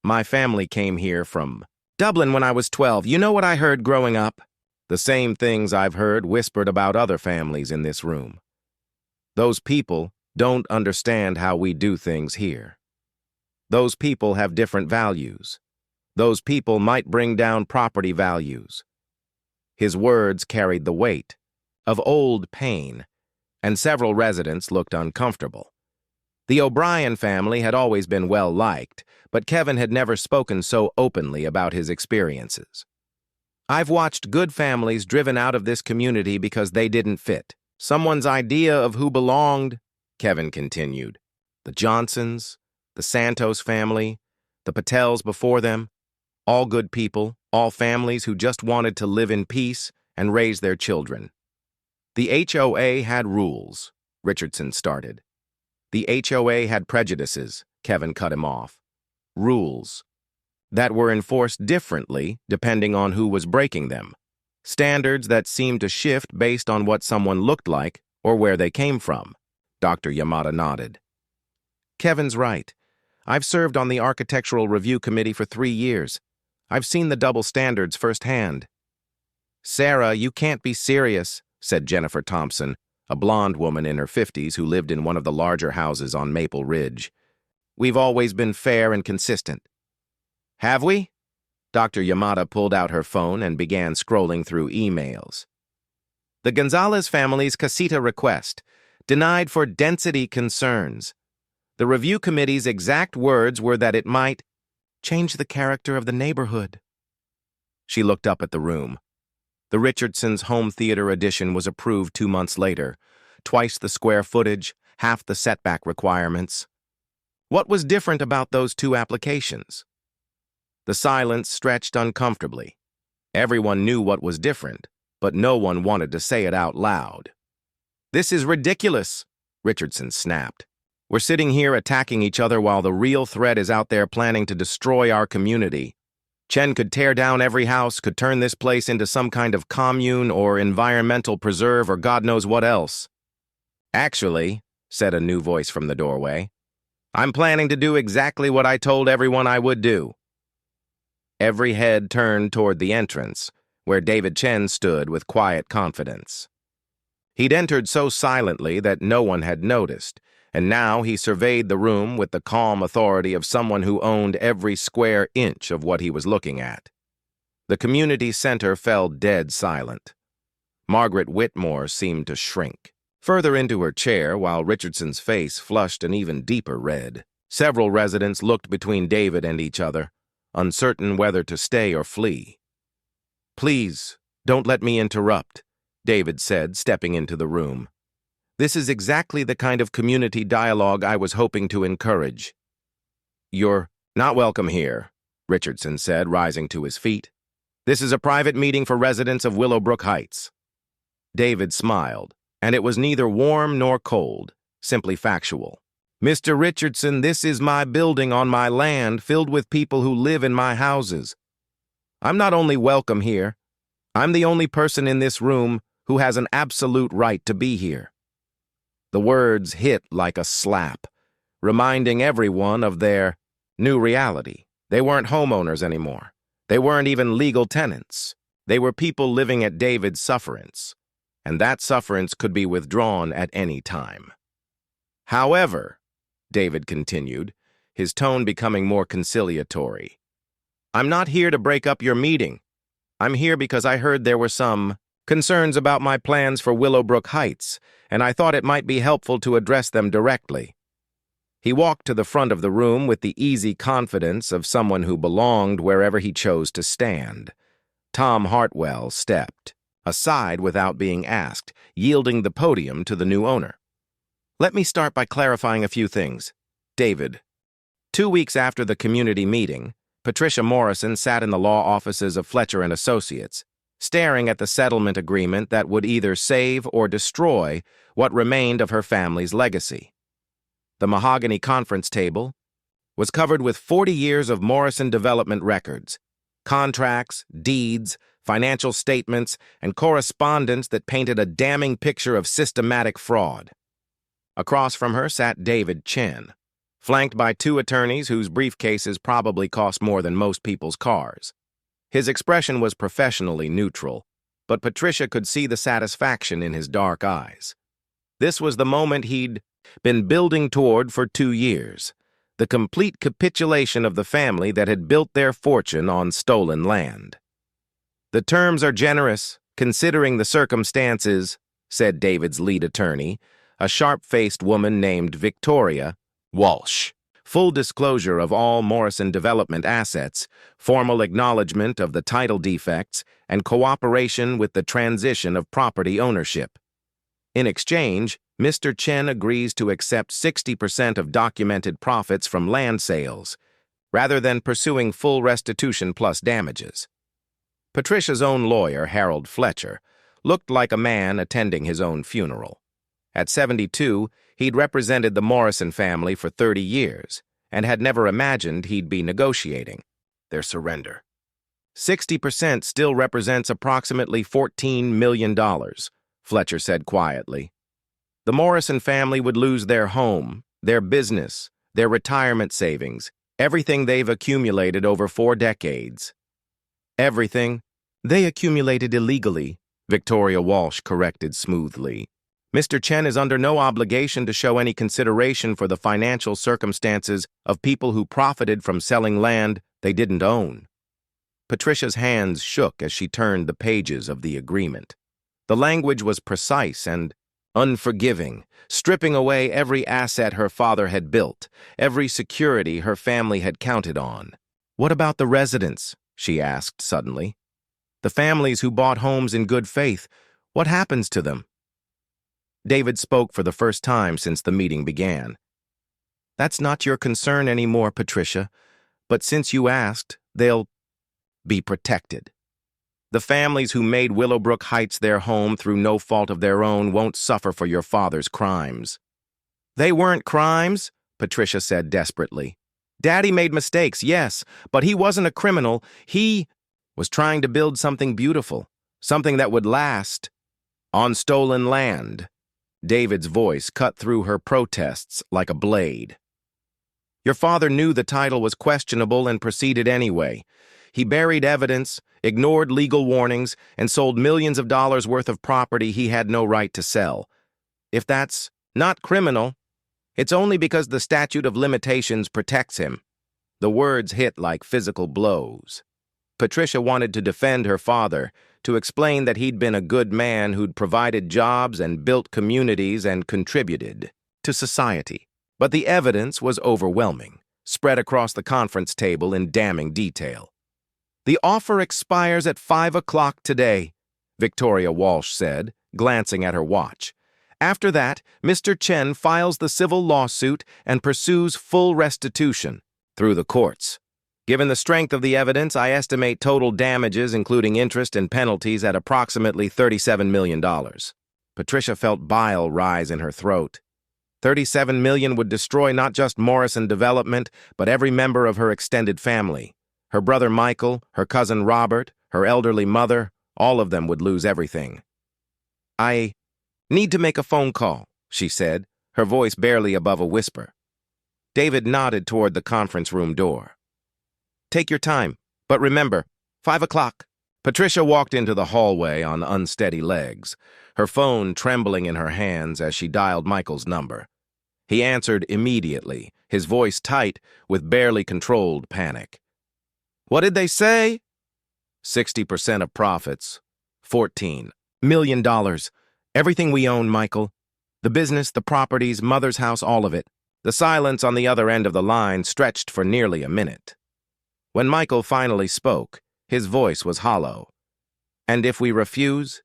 "My family came here from Dublin when I was 12. You know what I heard growing up? The same things I've heard whispered about other families in this room. Those people don't understand how we do things here. Those people have different values. Those people might bring down property values." His words carried the weight of old pain, and several residents looked uncomfortable. The O'Brien family had always been well-liked, but Kevin had never spoken so openly about his experiences. "I've watched good families driven out of this community because they didn't fit someone's idea of who belonged," Kevin continued. "The Johnsons, the Santos family, the Patels before them, all good people, all families who just wanted to live in peace and raise their children. The HOA had rules," Richardson started. "The HOA had prejudices," Kevin cut him off. "Rules that were enforced differently depending on who was breaking them. Standards that seemed to shift based on what someone looked like or where they came from." Dr. Yamada nodded. "Kevin's right. I've served on the Architectural Review Committee for 3 years. I've seen the double standards firsthand." "Sarah, you can't be serious," said Jennifer Thompson, a blonde woman in her 50s who lived in one of the larger houses on Maple Ridge. "We've always been fair and consistent." "Have we?" Dr. Yamada pulled out her phone and began scrolling through emails. "The Gonzalez family's casita request, denied for density concerns. The review committee's exact words were that it might change the character of the neighborhood." She looked up at the room. The Richardsons' home theater addition was approved 2 months later, twice the square footage, half the setback requirements. What was different about those 2 applications? The silence stretched uncomfortably. Everyone knew what was different, but no one wanted to say it out loud. "This is ridiculous," Richardson snapped. "We're sitting here attacking each other while the real threat is out there planning to destroy our community. Chen could tear down every house, could turn this place into some kind of commune or environmental preserve or God knows what else." "Actually," said a new voice from the doorway, "I'm planning to do exactly what I told everyone I would do." Every head turned toward the entrance, where David Chen stood with quiet confidence. He'd entered so silently that no one had noticed, and now he surveyed the room with the calm authority of someone who owned every square inch of what he was looking at. The community center fell dead silent. Margaret Whitmore seemed to shrink further into her chair while Richardson's face flushed an even deeper red. Several residents looked between David and each other, uncertain whether to stay or flee. "Please, don't let me interrupt," David said, stepping into the room. "This is exactly the kind of community dialogue I was hoping to encourage." "You're not welcome here," Richardson said, rising to his feet. This is a private meeting for residents of Willowbrook Heights." David smiled, and it was neither warm nor cold, simply factual. "Mr. Richardson, this is my building on my land filled with people who live in my houses. I'm not only welcome here, I'm the only person in this room who has an absolute right to be here." The words hit like a slap, reminding everyone of their new reality. They weren't homeowners anymore. They weren't even legal tenants. They were people living at David's sufferance, and that sufferance could be withdrawn at any time. "However," David continued, his tone becoming more conciliatory, "I'm not here to break up your meeting. I'm here because I heard there were some concerns about my plans for Willowbrook Heights, and I thought it might be helpful to address them directly." He walked to the front of the room with the easy confidence of someone who belonged wherever he chose to stand. Tom Hartwell stepped aside without being asked, yielding the podium to the new owner. "Let me start by clarifying a few things. David." 2 weeks after the community meeting, Patricia Morrison sat in the law offices of Fletcher and Associates, staring at the settlement agreement that would either save or destroy what remained of her family's legacy. The mahogany conference table was covered with 40 years of Morrison development records, contracts, deeds, financial statements, and correspondence that painted a damning picture of systematic fraud. Across from her sat David Chen, flanked by 2 attorneys whose briefcases probably cost more than most people's cars. His expression was professionally neutral, but Patricia could see the satisfaction in his dark eyes. This was the moment he'd been building toward for 2 years, the complete capitulation of the family that had built their fortune on stolen land. "The terms are generous, considering the circumstances," said David's lead attorney, a sharp-faced woman named Victoria Walsh. "Full disclosure of all Morrison development assets, formal acknowledgement of the title defects, and cooperation with the transition of property ownership. In exchange, Mr. Chen agrees to accept 60% of documented profits from land sales, rather than pursuing full restitution plus damages." Patricia's own lawyer, Harold Fletcher, looked like a man attending his own funeral. At 72, he'd represented the Morrison family for 30 years, and had never imagined he'd be negotiating their surrender. 60% still represents approximately $14 million, Fletcher said quietly. The Morrison family would lose their home, their business, their retirement savings, everything they've accumulated over 4 decades. "Everything they accumulated illegally," Victoria Walsh corrected smoothly. "Mr. Chen is under no obligation to show any consideration for the financial circumstances of people who profited from selling land they didn't own." Patricia's hands shook as she turned the pages of the agreement. The language was precise and unforgiving, stripping away every asset her father had built, every security her family had counted on. "What about the residents?" she asked suddenly. "The families who bought homes in good faith, what happens to them?" David spoke for the first time since the meeting began. "That's not your concern anymore, Patricia, but since you asked, they'll be protected. The families who made Willowbrook Heights their home through no fault of their own won't suffer for your father's crimes." "They weren't crimes," Patricia said desperately. "Daddy made mistakes, yes, but he wasn't a criminal. He was trying to build something beautiful, something that would last on stolen land." David's voice cut through her protests like a blade. "Your father knew the title was questionable and proceeded anyway. He buried evidence, ignored legal warnings, and sold millions of dollars worth of property he had no right to sell. If that's not criminal, it's only because the statute of limitations protects him." The words hit like physical blows. Patricia wanted to defend her father, to explain that he'd been a good man who'd provided jobs and built communities and contributed to society. But the evidence was overwhelming, spread across the conference table in damning detail. "The offer expires at 5 o'clock today," Victoria Walsh said, glancing at her watch. "After that, Mr. Chen files the civil lawsuit and pursues full restitution through the courts. Given the strength of the evidence, I estimate total damages, including interest and penalties, at approximately $37 million. Patricia felt bile rise in her throat. $37 million would destroy not just Morrison Development, but every member of her extended family. Her brother Michael, her cousin Robert, her elderly mother, all of them would lose everything. "I need to make a phone call," she said, her voice barely above a whisper. David nodded toward the conference room door. "Take your time, but remember, 5 o'clock. Patricia walked into the hallway on unsteady legs, her phone trembling in her hands as she dialed Michael's number. He answered immediately, his voice tight with barely controlled panic. "What did they say?" 60% of profits. $14 million. Everything we own, Michael. The business, the properties, mother's house, all of it. The silence on the other end of the line stretched for nearly a minute. When Michael finally spoke, his voice was hollow. "And if we refuse?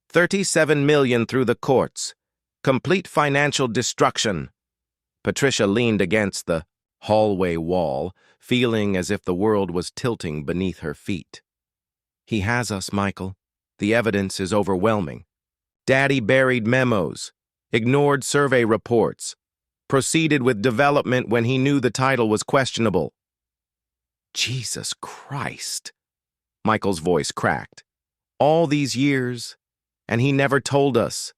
37 million through the courts. Complete financial destruction." Patricia leaned against the hallway wall, feeling as if the world was tilting beneath her feet. "He has us, Michael. The evidence is overwhelming. Daddy buried memos, ignored survey reports, proceeded with development when he knew the title was questionable." "Jesus Christ," Michael's voice cracked. "All these years, and he never told us,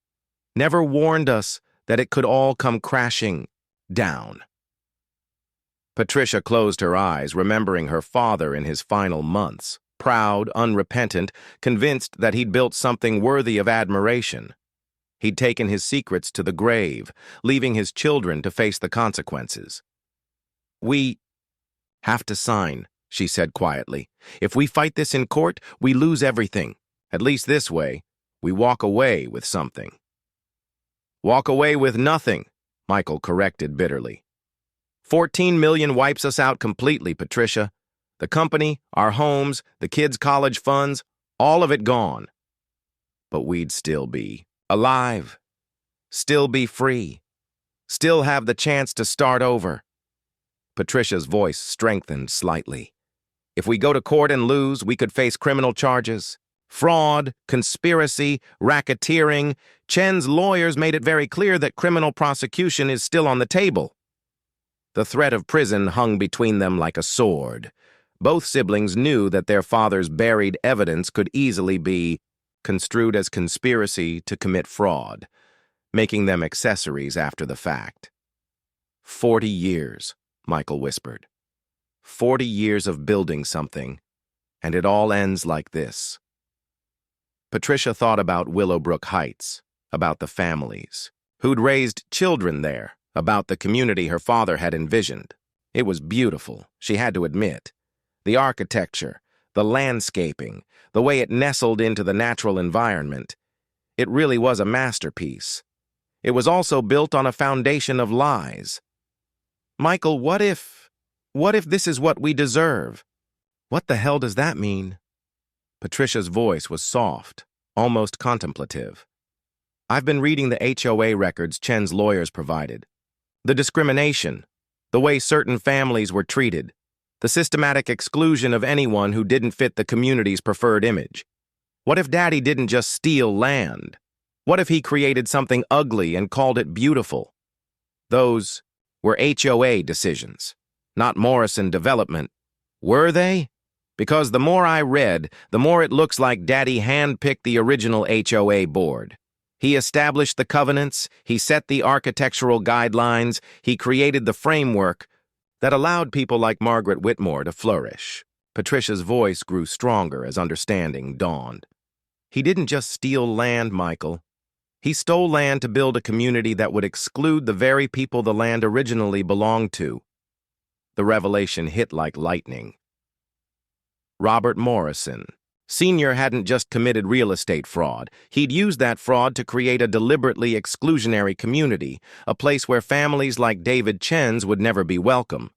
never warned us that it could all come crashing down." Patricia closed her eyes, remembering her father in his final months, proud, unrepentant, convinced that he'd built something worthy of admiration. He'd taken his secrets to the grave, leaving his children to face the consequences. "We have to sign," she said quietly. "If we fight this in court, we lose everything. At least this way, we walk away with something." "Walk away with nothing," Michael corrected bitterly. 14 million wipes us out completely, Patricia. The company, our homes, the kids' college funds, all of it gone. But we'd still be alive, still be free, still have the chance to start over. Patricia's voice strengthened slightly. "If we go to court and lose, we could face criminal charges. Fraud, conspiracy, racketeering. Chen's lawyers made it very clear that criminal prosecution is still on the table." The threat of prison hung between them like a sword. Both siblings knew that their father's buried evidence could easily be construed as conspiracy to commit fraud, making them accessories after the fact. 40 years, Michael whispered. 40 years of building something, and it all ends like this. Patricia thought about Willowbrook Heights, about the families who'd raised children there, about the community her father had envisioned. It was beautiful, she had to admit. The architecture, the landscaping, the way it nestled into the natural environment. It really was a masterpiece. It was also built on a foundation of lies. "Michael, what if this is what we deserve?" "What the hell does that mean?" Patricia's voice was soft, almost contemplative. "I've been reading the HOA records Chen's lawyers provided. The discrimination, the way certain families were treated, the systematic exclusion of anyone who didn't fit the community's preferred image. What if Daddy didn't just steal land? What if he created something ugly and called it beautiful? Those were HOA decisions, not Morrison Development. Were they? Because the more I read, the more it looks like Daddy handpicked the original HOA board. He established the covenants, he set the architectural guidelines, he created the framework that allowed people like Margaret Whitmore to flourish." Patricia's voice grew stronger as understanding dawned. "He didn't just steal land, Michael. He stole land to build a community that would exclude the very people the land originally belonged to." The revelation hit like lightning. Robert Morrison, Sr. hadn't just committed real estate fraud. He'd used that fraud to create a deliberately exclusionary community, a place where families like David Chen's would never be welcome.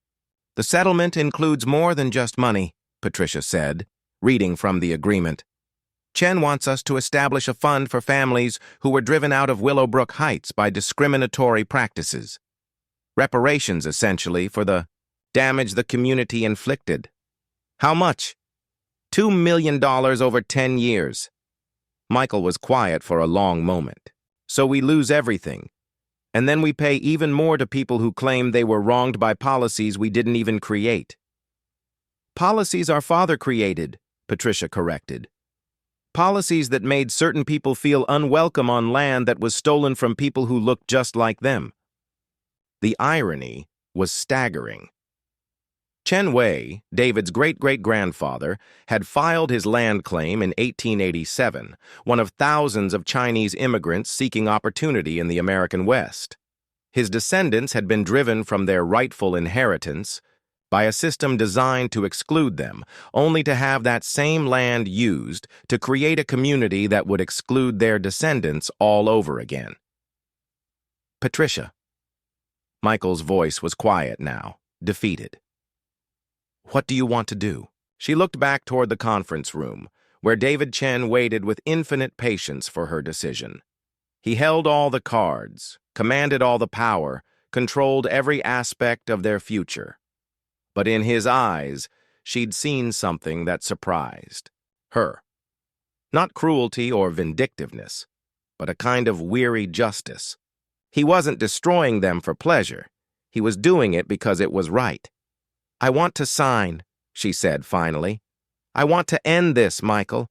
"The settlement includes more than just money," Patricia said, reading from the agreement. "Chen wants us to establish a fund for families who were driven out of Willowbrook Heights by discriminatory practices. Reparations, essentially, for the damage the community inflicted." How much? $2 million over 10 years. Michael was quiet for a long moment. So we lose everything. And then we pay even more to people who claim they were wronged by policies we didn't even create. Policies our father created, Patricia corrected. Policies that made certain people feel unwelcome on land that was stolen from people who looked just like them. The irony was staggering. Chen Wei, David's great-great-grandfather, had filed his land claim in 1887, one of thousands of Chinese immigrants seeking opportunity in the American West. His descendants had been driven from their rightful inheritance by a system designed to exclude them, only to have that same land used to create a community that would exclude their descendants all over again. Patricia. Michael's voice was quiet now, defeated. What do you want to do? She looked back toward the conference room, where David Chen waited with infinite patience for her decision. He held all the cards, commanded all the power, controlled every aspect of their future. But in his eyes, she'd seen something that surprised her. Not cruelty or vindictiveness, but a kind of weary justice. He wasn't destroying them for pleasure. He was doing it because it was right. I want to sign, she said finally. I want to end this, Michael.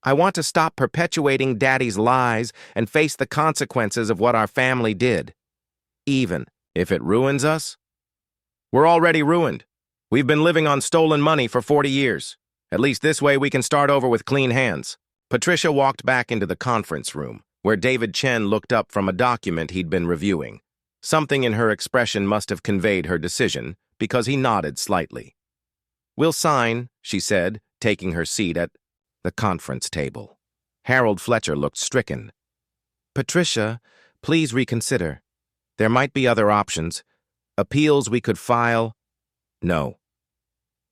I want to stop perpetuating Daddy's lies and face the consequences of what our family did. Even if it ruins us. We're already ruined. We've been living on stolen money for 40 years. At least this way we can start over with clean hands. Patricia walked back into the conference room, where David Chen looked up from a document he'd been reviewing. Something in her expression must have conveyed her decision, because he nodded slightly. We'll sign, she said, taking her seat at the conference table. Harold Fletcher looked stricken. Patricia, please reconsider. There might be other options. Appeals we could file. No.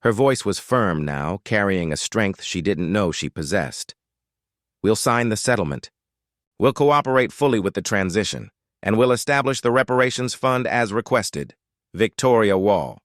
Her voice was firm now, carrying a strength she didn't know she possessed. We'll sign the settlement. We'll cooperate fully with the transition, and we'll establish the reparations fund as requested. Victoria Wall.